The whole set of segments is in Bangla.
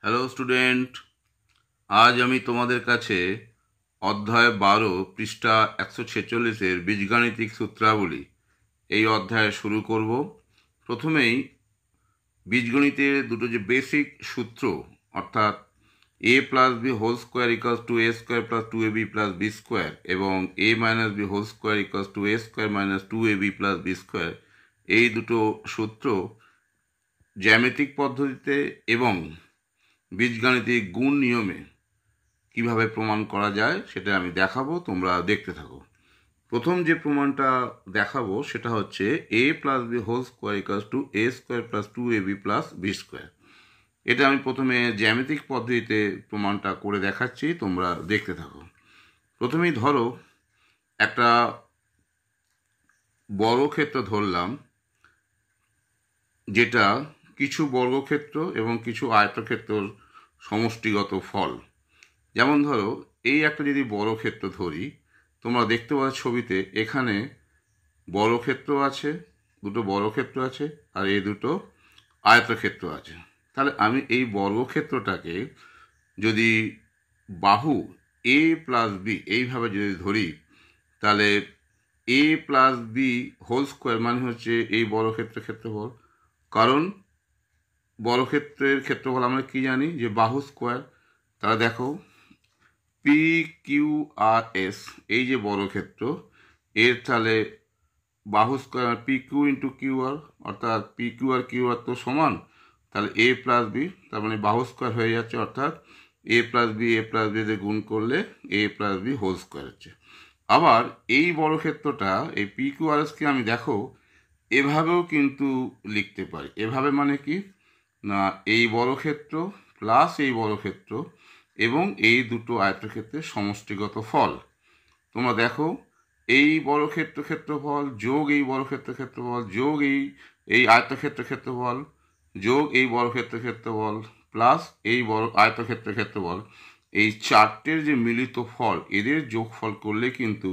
হ্যালো স্টুডেন্ট, আজ আমি তোমাদের কাছে অধ্যায় 12 পৃষ্ঠা 146-এর বীজগাণিতিক সূত্রাবলী এই অধ্যায় শুরু করব। প্রথমেই বীজগণিতের দুটো যে বেসিক সূত্র, অর্থাৎ a plus b whole square equals to a square plus two a b plus b square এবং a minus b whole square equals to a square minus two a b plus b square, এই দুটো সূত্র জ্যামিতিক পদ্ধতিতে এবং বীজগাণিতিক গুণ নিয়মে কিভাবে প্রমাণ করা যায় সেটা আমি দেখাবো, তোমরা দেখতে থাকো। প্রথম যে প্রমাণটা দেখাবো সেটা হচ্ছে a plus b whole square equals to a square plus two a b plus b square. এটা আমি প্রথমে জ্যামিতিক পদ্ধতিতে প্রমাণটা করে দেখাচ্ছি, তোমরা দেখতে থাকো। প্রথমেই ধরো একটা বর্গক্ষেত্র ধরলাম, যেটা কিছু বর্গক্ষেত্র এবং কিছু আয়তক্ষেত্রর সমষ্টিগত ফল। যেমন ধরো এই একটা যদি বর্গক্ষেত্র ধরি, তোমরা দেখতে পাচ্ছ ছবিতে এখানে বর্গক্ষেত্র আছে, দুটো বর্গক্ষেত্র আছে, আর এই দুটো আয়তক্ষেত্র আছে। তাহলে আমি এই বর্গক্ষেত্রটাকে যদি বাহু এ প্লাস বি এইভাবে যদি ধরি, তাহলে এ প্লাস বি হোল স্কোয়ার মানে হচ্ছে এই বর্গক্ষেত্রের ক্ষেত্রফল। কারণ বর্গক্ষেত্রের ক্ষেত্রফল আমরা কি জানি, যে বাহু স্কোয়ার। তাহলে দেখো পি কিউ আর এস, এই যে বর্গক্ষেত্র, এর তাহলে বাহু square p q into q r, অর্থাৎ পি কিউ আর কিউ আর তো সমান, তাহলে এ প্লাস বি, তার মানে বাহু স্কোয়ার হয়ে যাচ্ছে, অর্থাৎ এ প্লাস বি দিয়ে গুণ করলে এ প্লাস বি হোল স্কোয়ার হচ্ছে। আবার এই বর্গক্ষেত্রটা এই পি কিউ আর এসকে আমি দেখো এভাবেও কিন্তু লিখতে পারি। এভাবে মানে কি না, এই বর্গক্ষেত্র প্লাস এই বর্গক্ষেত্র এবং এই দুটো আয়তক্ষেত্রের সমষ্টিগত ফল। তোমরা দেখো এই বর্গক্ষেত্র ক্ষেত্রফল যোগ এই বর্গক্ষেত্র ক্ষেত্রফল যোগ এই আয়তক্ষেত্র ক্ষেত্রফল যোগ এই বর্গক্ষেত্র ক্ষেত্রফল প্লাস এই আয়তক্ষেত্র ক্ষেত্রফল, এই চারটের যে মিলিত ফল, এদের যোগফল করলে কিন্তু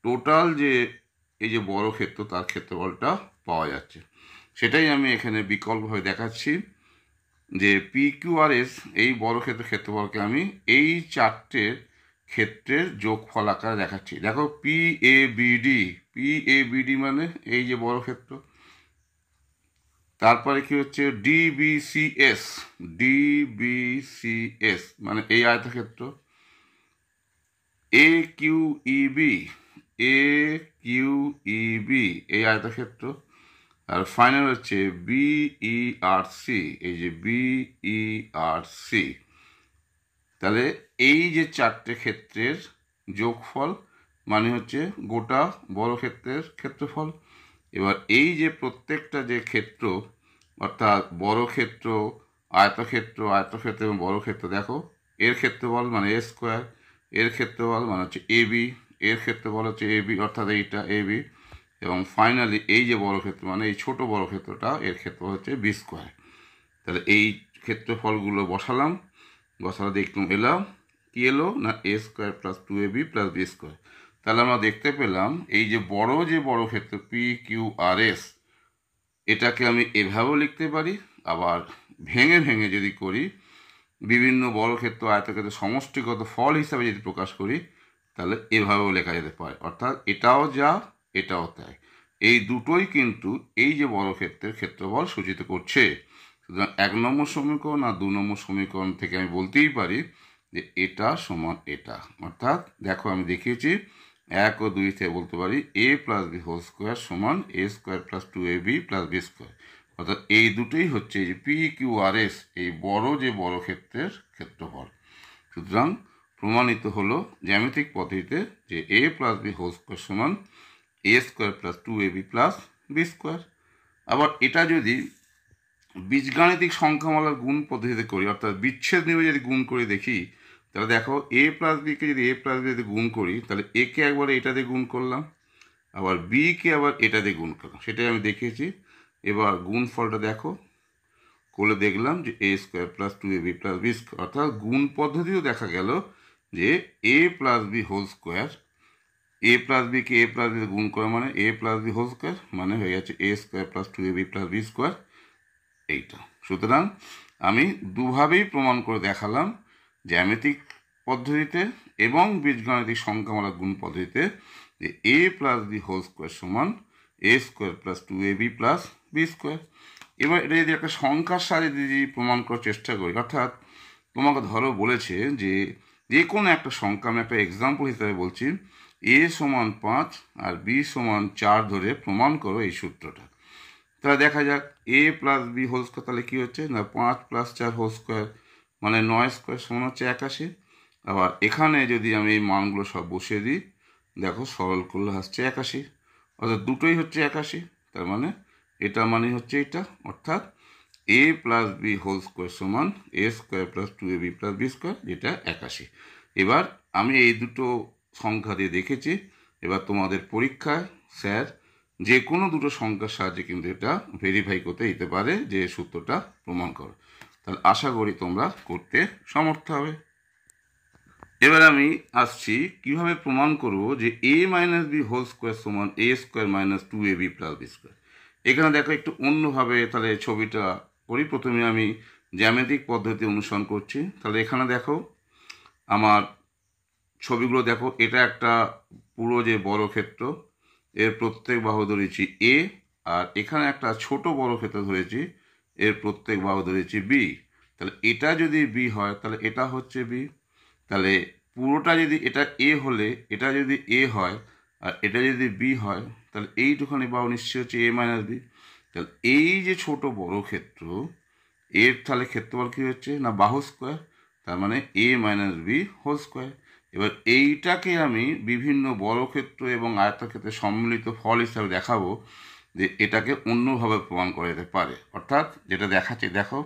টোটাল যে এই যে বর্গক্ষেত্র তার ক্ষেত্রফলটা পাওয়া যাচ্ছে। সেটাই আমি এখানে বিকল্পভাবে দেখাচ্ছি, যে পি কিউ আর এস এই বর্গক্ষেত্রের ক্ষেত্রফলকে আমি এই চারটের ক্ষেত্রের যোগফল আকারে দেখাচ্ছি। দেখো পি এ বিডি মানে এই যে বর্গক্ষেত্র, তারপরে কি হচ্ছে ডিবিসিএস মানে এই আয়তক্ষেত্র, এ কিউ ইবি এই আয়তক্ষেত্র, আর ফাইনাল হচ্ছে বিইআরসি, এই যে বিইআরসি। তাহলে এই যে চারটে ক্ষেত্রের যোগফল মানে হচ্ছে গোটা বর্গক্ষেত্রের ক্ষেত্রফল। এবার এই যে প্রত্যেকটা যে ক্ষেত্র, অর্থাৎ বর্গক্ষেত্র, আয়তক্ষেত্র এবং বর্গক্ষেত্র, দেখো এর ক্ষেত্রফল মানে এ স্কোয়ার, এর ক্ষেত্রফল মানে হচ্ছে এবি, এর ক্ষেত্রফল হচ্ছে এবি অর্থাৎ এইটা এবি, এবং ফাইনালি এই যে বর্গক্ষেত্র মানে এই ছোট বর্গক্ষেত্রটা, এর ক্ষেত্রফল হচ্ছে বি স্কোয়ার। তাহলে এই ক্ষেত্রফলগুলো বসালে দেখলাম এলাম কি এলো না এ square plus two a b plus b square. তাহলে আমরা দেখতে পেলাম এই যে বর্গক্ষেত্র পি কিউ আর এস, এটাকে আমি এভাবেও লিখতে পারি, আবার ভেঙে ভেঙে যদি করি, বিভিন্ন বর্গক্ষেত্র আয়তক্ষেত্র সমষ্টিগত ফল হিসাবে যদি প্রকাশ করি, তাহলে এভাবেও লেখা যেতে পারে, অর্থাৎ এটাও যা এটাও তাই। এই দুটোই কিন্তু এই যে বর্গক্ষেত্রের ক্ষেত্রফল সূচিত করছে। সুতরাং 1 নম্বর সমীকরণ আর 2 নম্বর সমীকরণ থেকে আমি বলতেই পারি যে এটা সমান এটা, অর্থাৎ দেখো আমি দেখিয়েছি 1 ও 2 থেকে বলতে পারি এ প্লাস বি হোল স্কোয়ার সমান এ square plus two a b plus b square, অর্থাৎ এই দুটোই হচ্ছে যে পি কিউ আর এস এই যে বর্গক্ষেত্রের ক্ষেত্রফল। সুতরাং প্রমাণিত হলো জ্যামিতিক পদ্ধতিতে যে এ প্লাস বি হোল স্কোয়ার সমান এ square plus two a b plus b square. আবার এটা যদি বীজগাণিতিক সংখ্যামালার গুণ পদ্ধতিতে করি, অর্থাৎ বিচ্ছেদ নিয়ে যদি গুণ করে দেখি, তাহলে দেখো এ প্লাস বিকে যদি এ প্লাস বি গুণ করি, তাহলে একে একবারে এটা দিয়ে গুণ করলাম, আবার বিকে আবার এটা দিয়ে গুণ করলাম, সেটাই আমি দেখিয়েছি। এবার গুণ ফলটা দেখো করলে দেখলাম যে এ square plus two a b plus b square, অর্থাৎ গুণ পদ্ধতিও দেখা গেল যে এ প্লাস বি হোল স্কোয়ার, এ প্লাস বিকে এ প্লাস বি গুণ করা মানে এ প্লাস বি হোল স্কোয়ার, মানে হয়ে যাচ্ছে এ square plus two a b plus b square এইটা। সুতরাং আমি দুভাবেই প্রমাণ করে দেখালাম, জ্যামিতিক পদ্ধতিতে এবং বীজগাণিতিক সংখ্যামালা গুণ পদ্ধতিতে, যে a plus b whole square সমান a square plus 2ab plus b square. এবার এটা যদি একটা সংখ্যার সাহায্যে যদি প্রমাণ করার চেষ্টা করি, অর্থাৎ তোমাকে ধরো বলেছে যে কোনো একটা সংখ্যা, আমি একটা এক্সাম্পল হিসাবে বলছি, a সমান 5 আর b সমান 4 ধরে প্রমাণ করো এই সূত্রটা। তাহলে দেখা যাক a plus b whole square, তাহলে কী হচ্ছে না 5 প্লাস 4 হোল স্কোয়ার মানে 9 স্কোয়ার সমান হচ্ছে 81। আবার এখানে যদি আমি এই মানগুলো সব বসিয়ে দিই, দেখো সরল করলে আসছে 81, অর্থাৎ দুটোই হচ্ছে 81। তার মানে এটা মানে হচ্ছে এটা, অর্থাৎ a plus b whole square সমান a square plus 2ab plus b square, যেটা 81। এবার আমি এই দুটো সংখ্যা দিয়ে দেখেছি। এবার তোমাদের পরীক্ষায় স্যার যে কোনো দুটো সংখ্যার সাহায্যে কিন্তু এটা ভেরিফাই করতে দিতে পারে যে সূত্রটা প্রমাণ করো। তাহলে আশা করি তোমরা করতে সমর্থ হবে। এবার আমি আসছি কিভাবে প্রমাণ করব যে a minus b whole square সমান a square minus 2ab plus b square. এখানে দেখো একটু অন্যভাবে তাহলে ছবিটা করি। প্রথমে আমি জ্যামিতিক পদ্ধতি অনুসরণ করছি। তাহলে এখানে দেখো আমার ছবিগুলো দেখো, এটা একটা পুরো যে বর্গক্ষেত্র, এর প্রত্যেক বাহু ধরেছি a, আর এখানে একটা ছোট বর্গক্ষেত্র ধরেছি, এর প্রত্যেক বাহু ধরেছি b। তাহলে এটা যদি b হয় তাহলে এটা হচ্ছে b। তাহলে পুরোটা যদি এটা a হলে এটা যদি a হয় আর এটা যদি b হয়, তাহলে এইটুখানি বাহু নিশ্চয়ই হচ্ছে a মাইনাস b। তাহলে এই যে ছোট বর্গক্ষেত্র, এর তাহলে ক্ষেত্রফল কী হচ্ছে না বাহু স্কোয়ার, তার মানে a minus b whole square. এবার এইটাকে আমি বিভিন্ন বর্গক্ষেত্র এবং আয়তক্ষেত্রের সম্মিলিত ফল হিসাবে দেখাবো যে এটাকে অন্যভাবে প্রমাণ করা যেতে পারে। অর্থাৎ যেটা দেখাচ্ছে দেখো,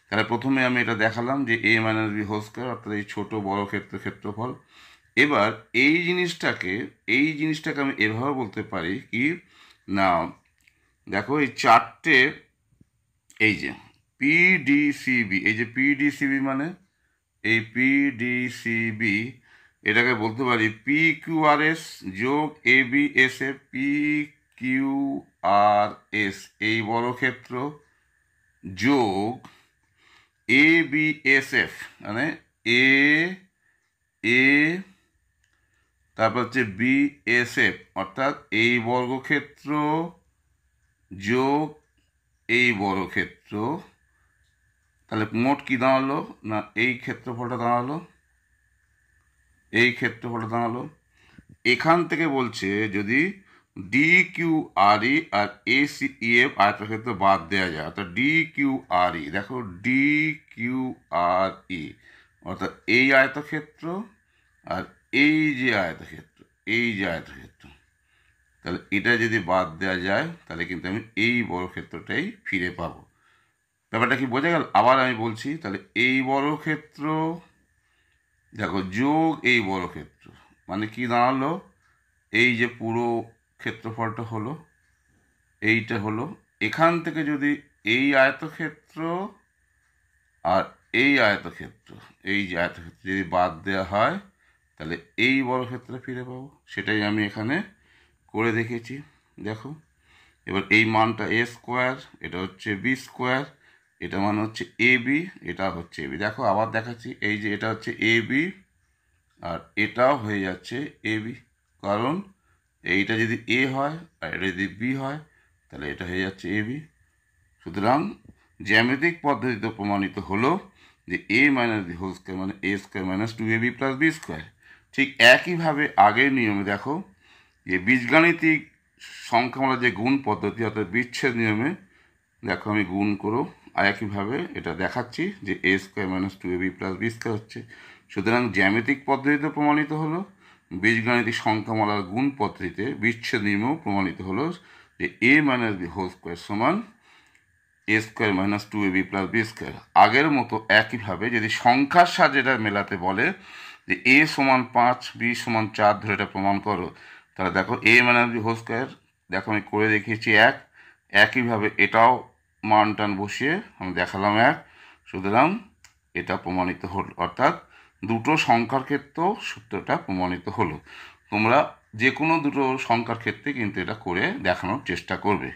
তাহলে প্রথমে আমি এটা দেখালাম যে a minus b whole square, অর্থাৎ এই ছোটো বর্গক্ষেত্রের ক্ষেত্রফল। এবার এই জিনিসটাকে আমি এভাবে বলতে পারি কি না, দেখো এই চারটে, এই যে পিডিসিবি, এই যে পিডিসিবি মানে এই পিডিসিবি, এটাকে বলতে পারি পি কিউ আর এস যোগ a b s f, p q r s এই বর্গক্ষেত্র যোগ এ বি এস এফ মানে এ এ তারপর হচ্ছে বি এস এফ, অর্থাৎ এই বর্গক্ষেত্র যোগ এই বর্গক্ষেত্র। তাহলে মোট কী দাঁড়ালো না এই ক্ষেত্রফলটা দাঁড়ালো, এখান থেকে বলছে যদি D Q R E R A C E F আয়তক্ষেত্র বাদ দেওয়া যায়, অর্থাৎ ডি কিউ আর ই, দেখো ডি কিউ আর ই অর্থাৎ এই আয়তক্ষেত্র আর এই যে আয়তক্ষেত্র, তাহলে এটা যদি বাদ দেওয়া যায় তাহলে কিন্তু আমি এই বর্গক্ষেত্রটাই ফিরে পাবো। ব্যাপারটা কি বোঝা গেল? আবার আমি বলছি, তাহলে এই বর্গক্ষেত্র দেখো যোগ এই বর্গক্ষেত্র মানে কি দাঁড়ালো, এই যে পুরো ক্ষেত্রফলটা হলো, এইটা হলো, এখান থেকে যদি এই আয়তক্ষেত্র আর এই আয়তক্ষেত্র, এই যে আয়তক্ষেত্র যদি বাদ দেওয়া হয় তাহলে এই বর্গক্ষেত্রে ফিরে পাবো। সেটাই আমি এখানে করে দেখেছি। দেখো এবার এই মানটা a স্কোয়ার, এটা হচ্ছে বি স্কোয়ার, এটা মানে হচ্ছে এ বি, এটা হচ্ছে এ বি। দেখো আবার দেখাচ্ছি, এই যে এটা হচ্ছে এ বি আর এটাও হয়ে যাচ্ছে এ বি, কারণ এইটা যদি এ হয় আর এটা যদি বি হয় তাহলে এটা হয়ে যাচ্ছে এ বি। সুতরাং জ্যামিতিক পদ্ধতিতে প্রমাণিত হলো যে a minus b whole square মানে a square minus 2ab plus b square. ঠিক একইভাবে আগের নিয়মে দেখো যে বীজগাণিতিক সংখ্যামালা যে গুণ পদ্ধতি অর্থাৎ বিচ্ছেদ নিয়মে দেখো আমি গুণ করো আর একইভাবে এটা দেখাচ্ছি যে a square minus 2ab plus b square হচ্ছে। সুতরাং জ্যামিতিক পদ্ধতিতে প্রমাণিত হলো, বীজগাণিতিক সংখ্যামালার গুণ পদ্ধতিতে বিচ্ছেদ নিয়মেও প্রমাণিত হলো যে a minus b whole square সমান a square minus 2ab plus b square. আগের মতো একইভাবে যদি সংখ্যার সাহায্যে এটা মেলাতে বলে যে a সমান 5 b সমান 4 ধরে এটা প্রমাণ করো, তাহলে দেখো a minus b whole square, দেখো আমি করে দেখিয়েছি একইভাবে এটাও মান টান বসিয়ে আমি দেখালাম 1। সুতরাং এটা প্রমাণিত হলো, অর্থাৎ দুটো সংখ্যার ক্ষেত্রেও সূত্রটা প্রমাণিত হলো। তোমরা যে কোনো দুটো সংখ্যার ক্ষেত্রে কিন্তু এটা করে দেখানোর চেষ্টা করবে।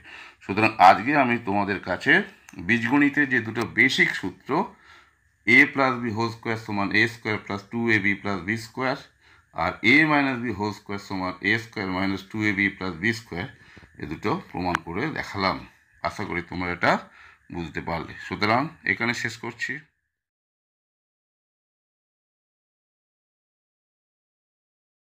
সুতরাং আজকে আমি তোমাদের কাছে বীজগণিতের যে দুটো বেসিক সূত্র, a plus b whole square সমান a square plus 2ab plus b square, আর a minus b whole square সমান a square minus 2ab plus b square, এ দুটো প্রমাণ করে দেখালাম। আশা করি তোমরা এটা বুঝতে পারলে। সুতরাং এখানে শেষ করছি।